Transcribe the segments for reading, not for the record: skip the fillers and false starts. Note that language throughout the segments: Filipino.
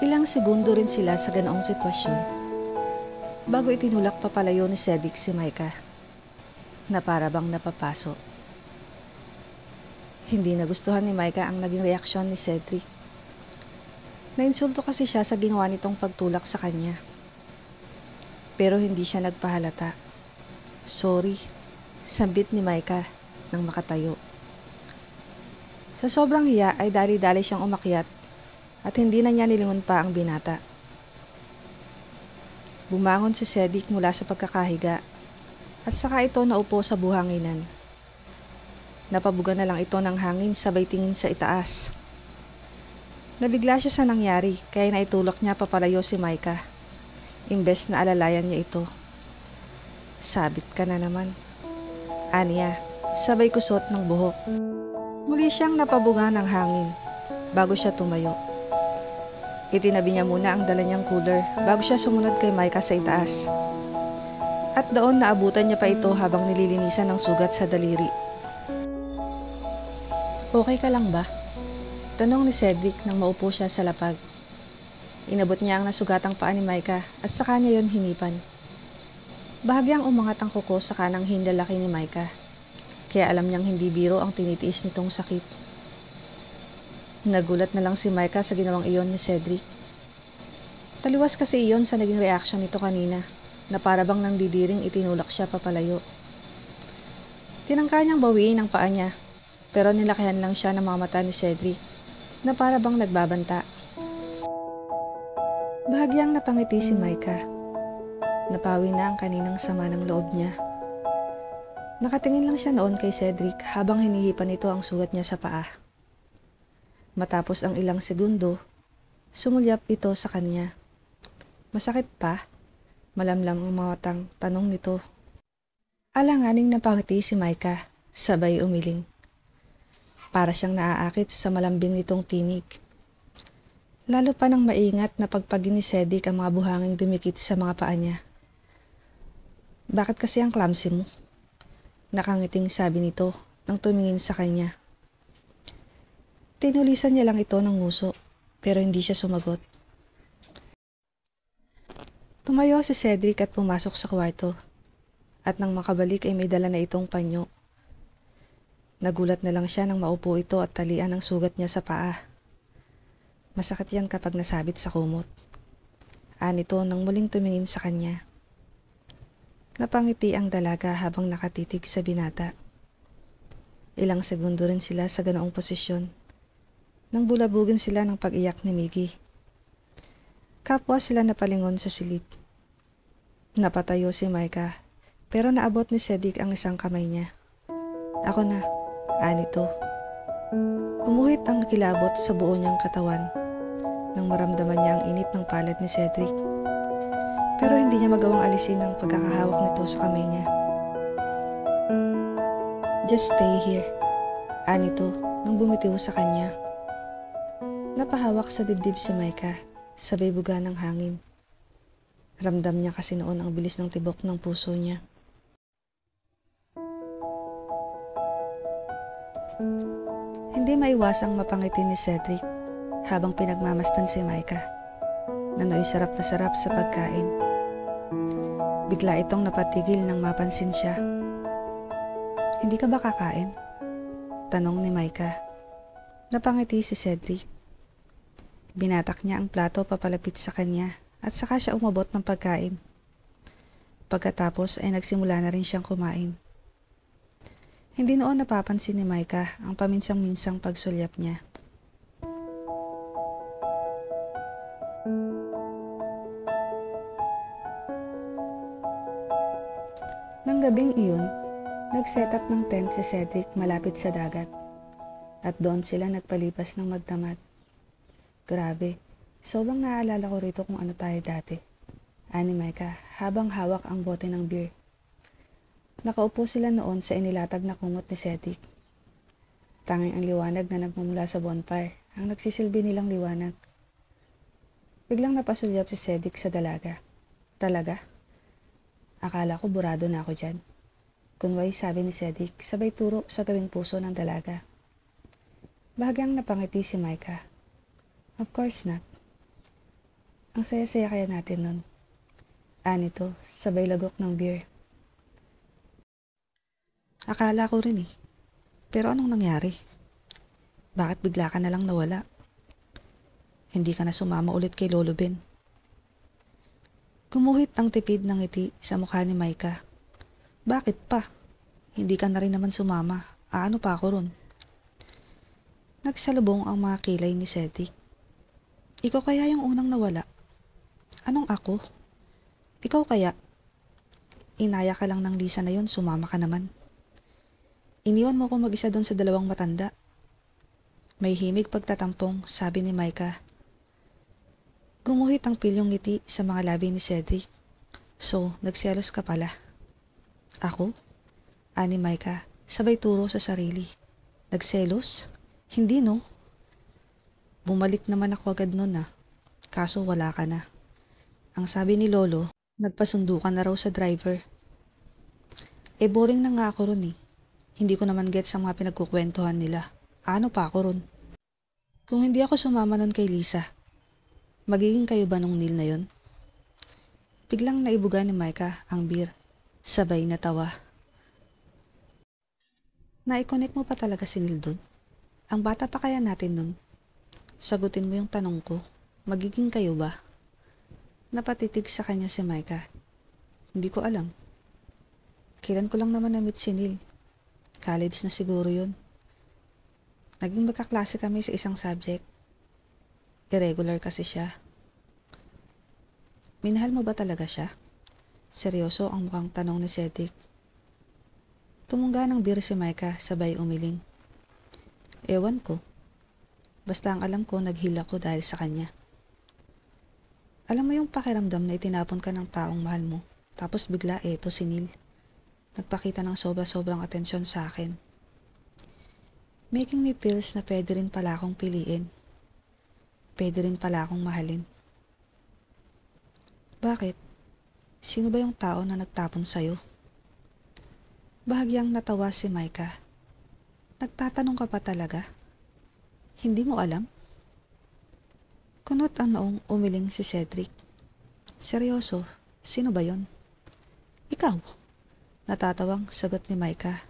Ilang segundo rin sila sa ganoong sitwasyon bago itinulak papalayo ni Cedric si Micah na para bang napapaso. Hindi nagustuhan ni Micah ang naging reaksyon ni Cedric. Nainsulto kasi siya sa ginawa nitong pagtulak sa kanya. Pero hindi siya nagpahalata. Sorry, sambit ni Micah nang makatayo. Sa sobrang hiya ay dali-dali siyang umakyat at hindi na niya nilingon pa ang binata. Bumangon si Cedric mula sa pagkakahiga at saka ito naupo sa buhanginan. Napabuga na lang ito ng hangin sabay tingin sa itaas. Nabigla siya sa nangyari kaya naitulak niya papalayo si Micah. Imbes na alalayan niya ito. Sabit ka na naman. Aniya, sabay kusot ng buhok. Muli siyang napabuga ng hangin bago siya tumayo. Itinabi niya muna ang dala niyang cooler bago siya sumunod kay Micah sa itaas. At doon naabutan niya pa ito habang nililinisan ng sugat sa daliri. Okay ka lang ba? Tanong ni Cedric nang maupo siya sa lapag. Inabot niya ang nasugatang paa ni Micah at saka niya yon hinipan. Bahagyang umangat ang kuko sa kanang hindalaki ni Micah, kaya alam niyang hindi biro ang tinitiis nitong sakit. Nagulat na lang si Micah sa ginawang iyon ni Cedric. Taliwas kasi iyon sa naging reaksyon nito kanina, na para bang nangdidiring itinulak siya papalayo. Tinangka niyang bawiin ang paa niya, pero nilakihan lang siya ng mga mata ni Cedric, na para bang nagbabanta. Bahagyang napangiti si Micah. Napawi na ang kaninang sama ng loob niya. Nakatingin lang siya noon kay Cedric habang hinihipan nito ang sugat niya sa paa. Matapos ang ilang segundo, sumulyap ito sa kanya. Masakit pa? Malamlam ang matang tanong nito. Alanganing napangiti si Micah, sabay umiling. Para siyang naaakit sa malambing nitong tinig. Lalo pa nang maingat na pagpagin ni Cedric ang mga buhanging dumikit sa mga paa niya. Bakit kasi ang clumsy mo? Nakangiting sabi nito nang tumingin sa kanya. Tinulisan niya lang ito ng nguso, pero hindi siya sumagot. Tumayo si Cedric at pumasok sa kwarto, at nang makabalik ay may dala na itong panyo. Nagulat na lang siya nang maupo ito at talian ang sugat niya sa paa. Masakit yan kapag nasabit sa kumot. Anito nang muling tumingin sa kanya. Napangiti ang dalaga habang nakatitig sa binata. Ilang segundo rin sila sa ganoong posisyon, nang bulabugin sila ng pag-iyak ni Miggy. Kapwa sila napalingon sa silid. Napatayo si Micah, pero naabot ni Cedric ang isang kamay niya. Ako na, anito. Umuhit ang kilabot sa buo niyang katawan, nang maramdaman niya ang init ng palad ni Cedric. Pero hindi niya magawang alisin ang pagkakahawak nito sa kamay niya. Just stay here, anito nang bumitiw sa kanya. Napahawak sa dibdib si Micah, sabay buga ng hangin. Ramdam niya kasi noon ang bilis ng tibok ng puso niya. Hindi maiwasang mapangiti ni Cedric habang pinagmamasdan si Micah. Nanoy sarap na sarap sa pagkain. Bigla itong napatigil nang mapansin siya. Hindi ka ba kakain? Tanong ni Micah. Napangiti si Cedric. Binatak niya ang plato papalapit sa kanya at saka siya umabot ng pagkain. Pagkatapos ay nagsimula na rin siyang kumain. Hindi noon napapansin ni Micah ang paminsang-minsang pagsulyap niya. Nang gabing iyon, nag-set up ng tent si Cedric malapit sa dagat at doon sila nagpalipas ng magdamag. Grabe, sobrang naaalala ko rito kung ano tayo dati, ani Micah habang hawak ang bote ng beer. Nakaupo sila noon sa inilatag na kumot ni Cedric. Tanging ang liwanag na nagmumula sa bonfire ang nagsisilbi nilang liwanag. Biglang napasulyap si Cedric sa dalaga. Talaga? Akala ko burado na ako dyan. Kunway sabi ni Cedric sabay turo sa gawing puso ng dalaga. Bahagyang napangiti si Micah. Of course not. Ang saya-saya kaya natin nun. Anito, sabay lagok ng beer. Akala ko rin eh. Pero anong nangyari? Bakit bigla ka na lang nawala? Hindi ka na sumama ulit kay Lolo Ben. Gumuhit ang tipid ng ngiti sa mukha ni Micah. Bakit pa? Hindi ka na rin naman sumama. Ano pa ako ron? Nagsalubong ang mga kilay ni Cedric. Ikaw kaya yung unang nawala? Anong ako? Ikaw kaya? Inaya ka lang ng Lisa na yon, sumama ka naman. Iniwan mo ko mag-isa doon sa dalawang matanda. May himig pagtatampong, sabi ni Micah. Gumuhit ang pilyong ngiti sa mga labi ni Cedric. So, nagselos ka pala. Ako? Ani Micah, sabay turo sa sarili. Nagselos? Hindi no? Bumalik naman ako agad nun kaso wala ka na. Ang sabi ni Lolo, nagpasundo ka na raw sa driver. Boring na nga ako ron eh. Hindi ko naman gets ang mga pinagkukwentuhan nila. Ano pa ako ron? Kung hindi ako sumama nun kay Lisa, magiging kayo ba nung Neil na yon? Biglang naibuga ni Micah ang beer. Sabay na tawa. Na-connect mo pa talaga si Neil dun? Ang bata pa kaya natin nun? Sagutin mo yung tanong ko. Magiging kayo ba? Napatitig sa kanya si Micah. Hindi ko alam. Kailan ko lang naman na-meet si Neil. College na siguro yun. Naging magkaklase kami sa isang subject. Irregular kasi siya. Minahal mo ba talaga siya? Seryoso ang mukhang tanong ni Cedric. Tumungga ng beer si Micah, sabay umiling. Ewan ko. Basta ang alam ko, naghil ako dahil sa kanya. Alam mo yung pakiramdam na itinapon ka ng taong mahal mo, tapos bigla eto si Neil. Nagpakita ng sobra-sobrang atensyon sa akin. Making me feels na pwede rin pala akong piliin. Pwede rin pala akong mahalin. Bakit? Sino ba yung tao na nagtapon sa'yo? Bahagyang natawa si Micah. Nagtatanong ka pa talaga? Hindi mo alam? Kunot ang noong umiling si Cedric. Seryoso, sino ba yon? Ikaw? Natatawang sagot ni Micah.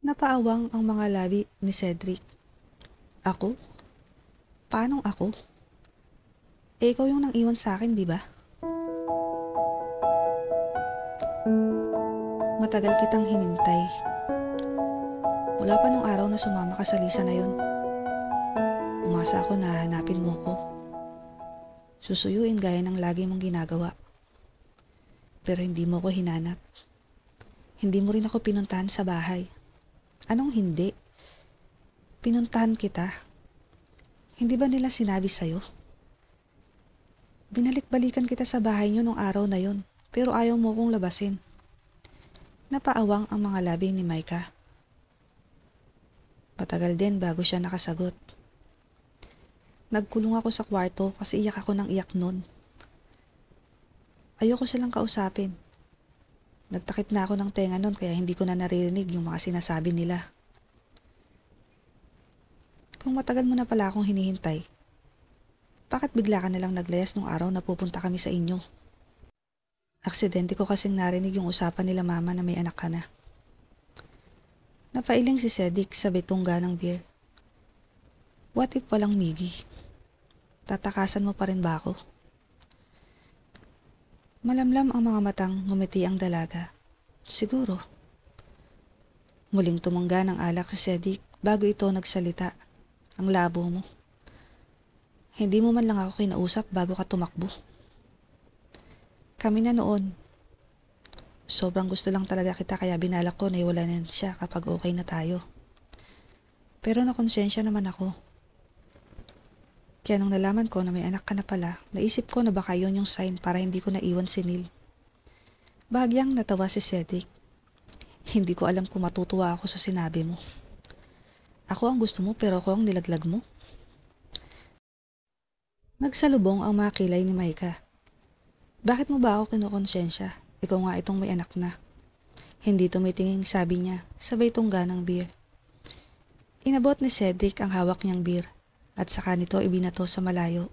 Napaawang ang mga labi ni Cedric. Ako? Paanong ako? Ikaw yung nang iwan sa akin, di ba? Matagal kitang hinintay. Mula pa nung araw na sumama ka sa Lisa na yun. Umasa ako na hanapin mo ko. Susuyuin gaya ng lagi mong ginagawa. Pero hindi mo ko hinanap. Hindi mo rin ako pinuntahan sa bahay. Anong hindi? Pinuntahan kita. Hindi ba nila sinabi sa'yo? Binalik-balikan kita sa bahay niyo nung araw na yon, pero ayaw mo kong labasin. Napaawang ang mga labi ni Micah. Matagal din bago siya nakasagot. Nagkulong ako sa kwarto kasi iyak ako ng iyak nun. Ayoko silang kausapin. Nagtakip na ako ng tenga nun kaya hindi ko na naririnig yung mga sinasabi nila. Kung matagal mo na pala akong hinihintay, bakit bigla ka nalang naglayas nung araw na pupunta kami sa inyo? Aksidente ko kasing narinig yung usapan nila mama na may anak ka na. Napailing si Cedric sa bitungga ng beer. What if walang Miggy? Tatakasan mo pa rin ba ako? Malamlam ang mga matang ngumiti ang dalaga. Siguro. Muling tumangga ng alak si Cedric bago ito nagsalita. Ang labo mo. Hindi mo man lang ako kinausap bago ka tumakbo. Kami na noon. Sobrang gusto lang talaga kita kaya binalak ko na iwalanan siya kapag okay na tayo. Pero nakonsensya naman ako. Kaya nung nalaman ko na may anak ka na pala, naisip ko na baka yun yung sign para hindi ko naiwan si Neil. Bahagyang natawa si Cedric. Hindi ko alam kung matutuwa ako sa sinabi mo. Ako ang gusto mo pero ako ang nilaglag mo. Nagsalubong ang mga kilay ni Micah. Bakit mo ba ako kinukonsensya? Ikaw nga itong may anak na. Hindi tumitingin sabi niya, sabay tungga ng beer. Inabot ni Cedric ang hawak niyang beer at saka nito ibinato sa malayo.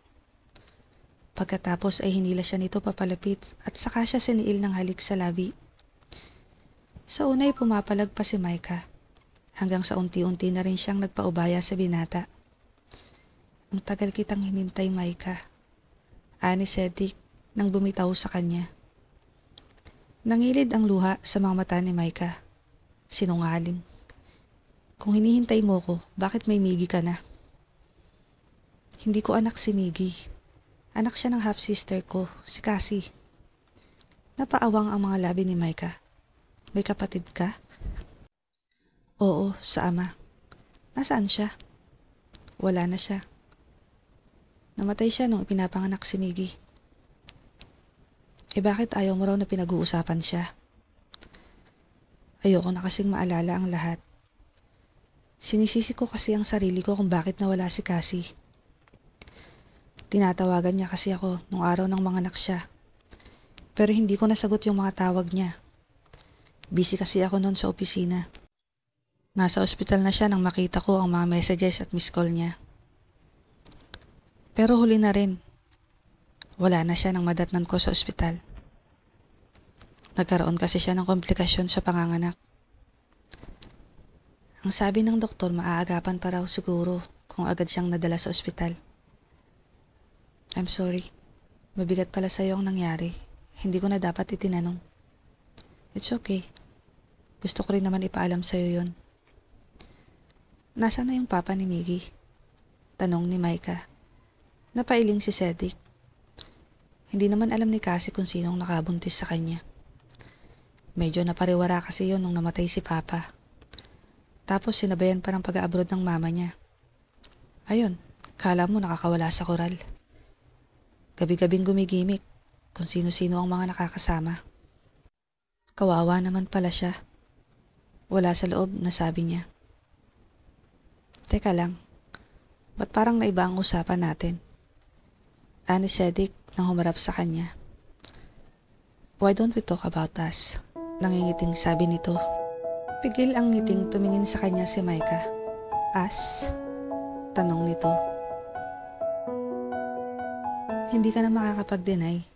Pagkatapos ay hinila siya nito papalapit at saka siya siniil ng halik sa labi. Sa unay pumapalag pa si Micah, hanggang sa unti-unti na rin siyang nagpaubaya sa binata. Ang tagal kitang hinintay, Micah, ani Cedric nang bumitaw sa kanya. Nangilid ang luha sa mga mata ni Micah. Sinungaling. Kung hinihintay mo ko, bakit may Miggy ka na? Hindi ko anak si Miggy. Anak siya ng half-sister ko, si Cassie. Napaawang ang mga labi ni Micah. May kapatid ka? Oo, sa ama. Nasaan siya? Wala na siya. Namatay siya nung ipinapanganak si Miggy. Bakit ayaw mo raw na pinag-uusapan siya? Ayoko na kasing maalala ang lahat. Sinisisi ko kasi ang sarili ko kung bakit nawala si Cassie. Tinatawagan niya kasi ako nung araw ng mga anak siya. Pero hindi ko nasagot yung mga tawag niya. Busy kasi ako noon sa opisina. Nasa ospital na siya nang makita ko ang mga messages at miss call niya. Pero huli na rin. Wala na siya nang madatnan ko sa ospital. Nagkaroon kasi siya ng komplikasyon sa panganganak. Ang sabi ng doktor, maaagapan pa raw siguro kung agad siyang nadala sa ospital. I'm sorry. Mabigat pala sa'yo ang nangyari. Hindi ko na dapat itinanong. It's okay. Gusto ko rin naman ipaalam sa'yo yon. Nasaan na yung papa ni Miggy? Tanong ni Micah. Napailing si Cedric. Hindi naman alam ni Cassie kung sinong nakabuntis sa kanya. Medyo napariwara kasi yon nung namatay si papa. Tapos sinabayan pa ng pag-aabroad ng mama niya. Ayun, kala mo nakakawala sa koral. Gabi-gabing gumigimik kung sino-sino ang mga nakakasama. Kawawa naman pala siya. Wala sa loob, nasabi niya. Teka lang, ba't parang naiba ang usapan natin? Ani Cedric nang humarap sa kanya. Why don't we talk about us? Nangingiting sabi nito. Pigil ang ngiting tumingin sa kanya si Micah. As? Tanong nito. Hindi ka na makakapag-deny.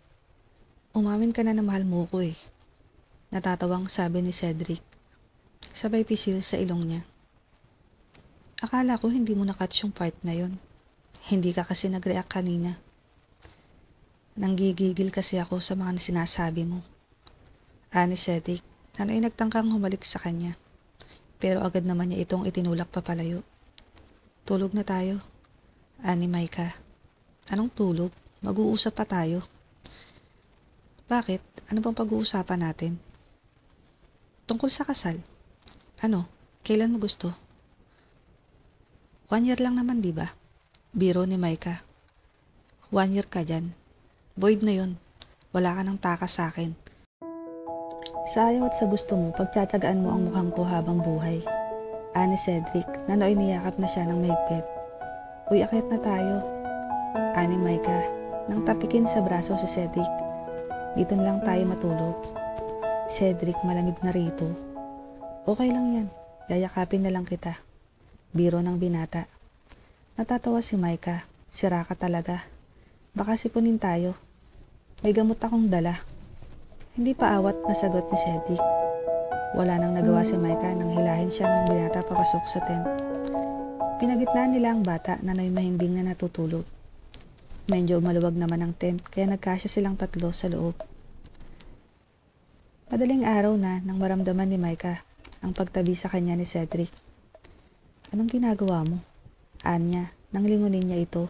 Umamin ka na na mahal mo ko eh. Natatawang sabi ni Cedric. Sabay pisil sa ilong niya. Akala ko hindi mo na-catch yung part na yon. Hindi ka kasi nag-react kanina. Nanggigigil kasi ako sa mga sinasabi mo. Ani Cedric. Nanay nagtangkang humalik sa kanya. Pero agad naman niya itong itinulak papalayo. Tulog na tayo. Ani Micah. Anong tulog? Mag-uusap pa tayo. Bakit? Ano bang pag-uusapan natin? Tungkol sa kasal. Ano? Kailan mo gusto? 1 year lang naman, di ba? Biro ni Micah. 1 year ka dyan. Void na yun. Wala ka nang takas sa akin. Sa ayaw at sa gusto mo, pagtsatsagaan mo ang mukhang ko habang buhay. Ani Cedric, na nooy niyakap na siya ng mahigpit. Uy, akyat na tayo. Ani Micah, nang tapikin sa braso si Cedric. Dito na lang tayo matulog. Cedric, malamig na rito. Okay lang yan, yayakapin na lang kita. Biro ng binata. Natatawa si Micah, sira ka talaga. Baka sipunin tayo. May gamot akong dala. Hindi pa awat na sagot ni Cedric. Wala nang nagawa si Micah nang hilahin siya ng binata papasok sa tent. Pinagitnaan nila ang bata na mahimbing na natutulog. Medyo maluwag naman ang tent kaya nagkasya silang tatlo sa loob. Madaling araw na nang maramdaman ni Micah ang pagtabi sa kanya ni Cedric. Anong ginagawa mo? Anya, nang lingunin niya ito.